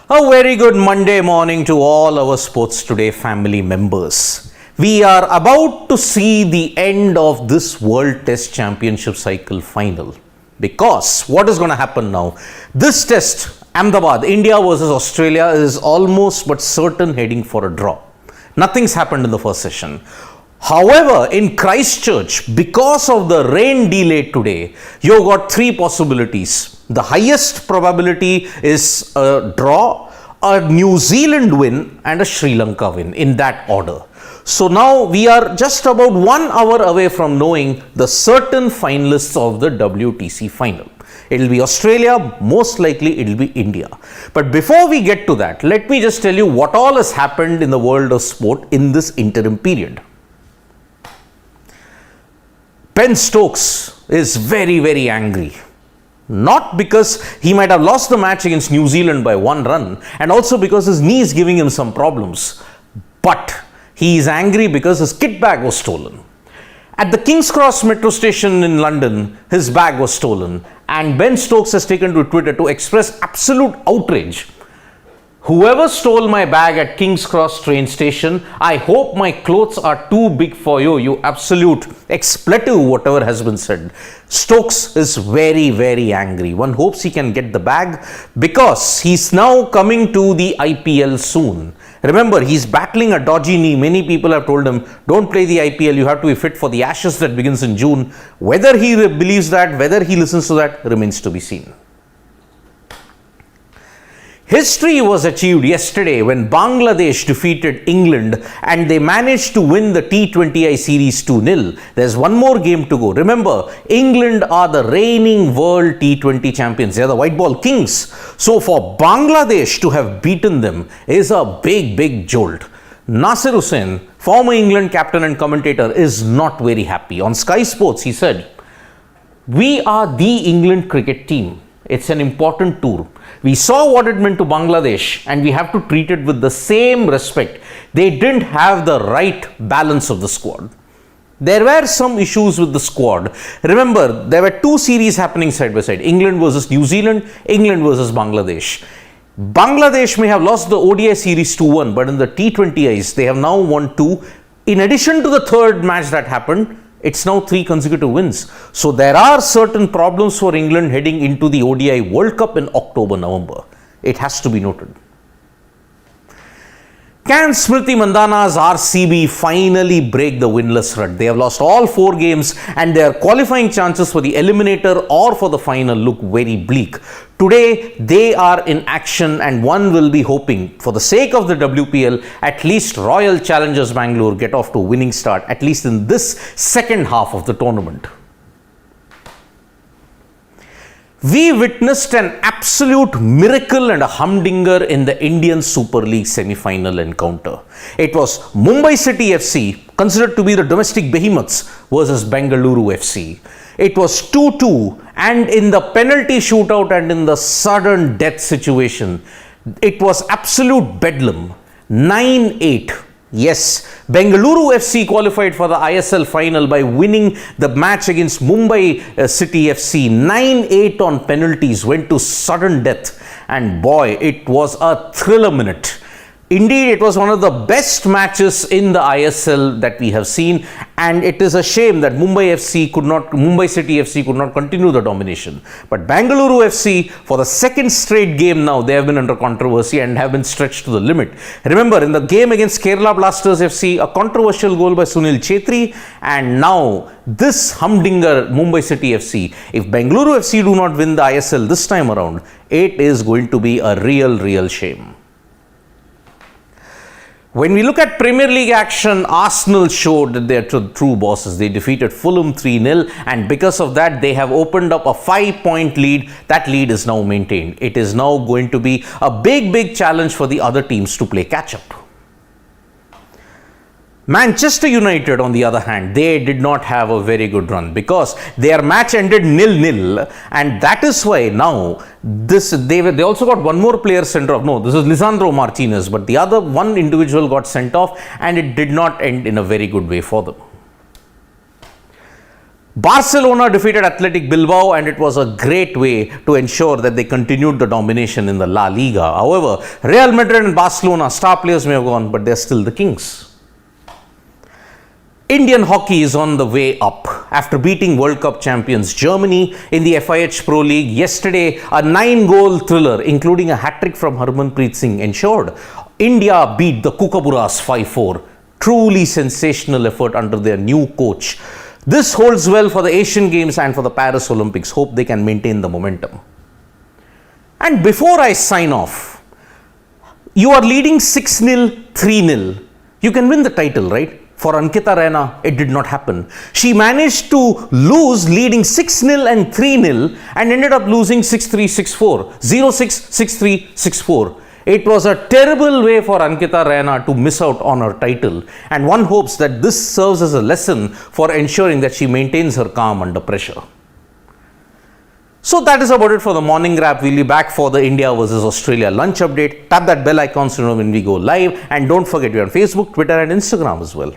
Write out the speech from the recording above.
A very good Monday morning to all our Sports Today family members. We are about to see the end of this World Test Championship cycle final. Because what is going to happen now? This test, Ahmedabad, India versus Australia, is almost but certain heading for a draw. Nothing's happened in the first session. However, in Christchurch, because of the rain delay today, you've got three possibilities. The highest probability is a draw, a New Zealand win and a Sri Lanka win, in that order. So now we are just about 1 hour away from knowing the certain finalists of the WTC final. It will be Australia, most likely it will be India. But before we get to that, let me just tell you what all has happened in the world of sport in this interim period. Ben Stokes is very angry. Not because he might have lost the match against New Zealand by 1 run, and also because his knee is giving him some problems. But he is angry because his kit bag was stolen. At the King's Cross metro station in London, his bag was stolen, and Ben Stokes has taken to Twitter to express absolute outrage. Whoever stole my bag at King's Cross train station, I hope my clothes are too big for you, you absolute expletive, whatever has been said. Stokes is very angry. One hopes he can get the bag because he's now coming to the IPL soon. Remember, he's battling a dodgy knee. Many people have told him, don't play the IPL, you have to be fit for the Ashes that begins in June. Whether he believes that, whether he listens to that, remains to be seen. History was achieved yesterday when Bangladesh defeated England and they managed to win the T20I series 2-0. There's one more game to go. Remember, England are the reigning world T20 champions. They are the white ball kings. So for Bangladesh to have beaten them is a big jolt. Nasir Hussain, former England captain and commentator, is not very happy. On Sky Sports, he said, "We are the England cricket team. It's an important tour. We saw what it meant to Bangladesh and we have to treat it with the same respect. They didn't have the right balance of the squad." There were some issues with the squad. Remember, there were 2 series happening side by side. England versus New Zealand, England versus Bangladesh. Bangladesh may have lost the ODI series 2-1, but in the T20Is, they have now won 2. In addition to the third match that happened, it's now 3 consecutive wins. So there are certain problems for England heading into the ODI World Cup in October-November. It has to be noted. Can Smriti Mandhana's RCB finally break the winless rut? They have lost all 4 games and their qualifying chances for the eliminator or for the final look very bleak. Today, they are in action and one will be hoping, for the sake of the WPL, at least Royal Challengers Bengaluru get off to a winning start, at least in this second half of the tournament. We witnessed an absolute miracle and a humdinger in the Indian Super League semi-final encounter. It was Mumbai City FC, considered to be the domestic behemoths, versus Bengaluru FC. It was 2-2, and in the penalty shootout and in the sudden death situation, it was absolute bedlam. 9-8. Yes, Bengaluru FC qualified for the ISL final by winning the match against Mumbai City FC. 9-8 on penalties, went to sudden death, and boy, it was a thriller minute. Indeed, it was one of the best matches in the ISL that we have seen, and it is a shame that Mumbai City FC could not continue the domination. But Bengaluru FC, for the second straight game now, they have been under controversy and have been stretched to the limit. Remember, in the game against Kerala Blasters FC, a controversial goal by Sunil Chhetri, and now this humdinger Mumbai City FC. If Bengaluru FC do not win the ISL this time around, it is going to be a real shame. When we look at Premier League action, Arsenal showed that they are true bosses. They defeated Fulham 3-0, and because of that, they have opened up a 5-point lead. That lead is now maintained. It is now going to be a big challenge for the other teams to play catch-up. Manchester United, on the other hand, they did not have a very good run because their match ended 0-0, and that is why now they also got one more player sent off. No, this is Lisandro Martinez, but the other one individual got sent off, and it did not end in a very good way for them. Barcelona defeated Athletic Bilbao, and it was a great way to ensure that they continued the domination in the La Liga. However, Real Madrid and Barcelona, star players may have gone, but they're still the kings. Indian hockey is on the way up. After beating World Cup champions Germany in the FIH Pro League yesterday, a 9-goal thriller, including a hat-trick from Harmanpreet Singh, ensured India beat the Kookaburras 5-4. Truly sensational effort under their new coach. This holds well for the Asian Games and for the Paris Olympics. Hope they can maintain the momentum. And before I sign off, you are leading 6-0, 3-0. You can win the title, right? For Ankita Raina, it did not happen. She managed to lose leading 6-0 and 3-0 and ended up losing 6-3, 6-4, 0-6, 6-3, 6-4. It was a terrible way for Ankita Raina to miss out on her title, and one hopes that this serves as a lesson for ensuring that she maintains her calm under pressure. So that is about it for the morning wrap. We'll be back for the India versus Australia lunch update. Tap that bell icon so you know when we go live, and don't forget we're on Facebook, Twitter and Instagram as well.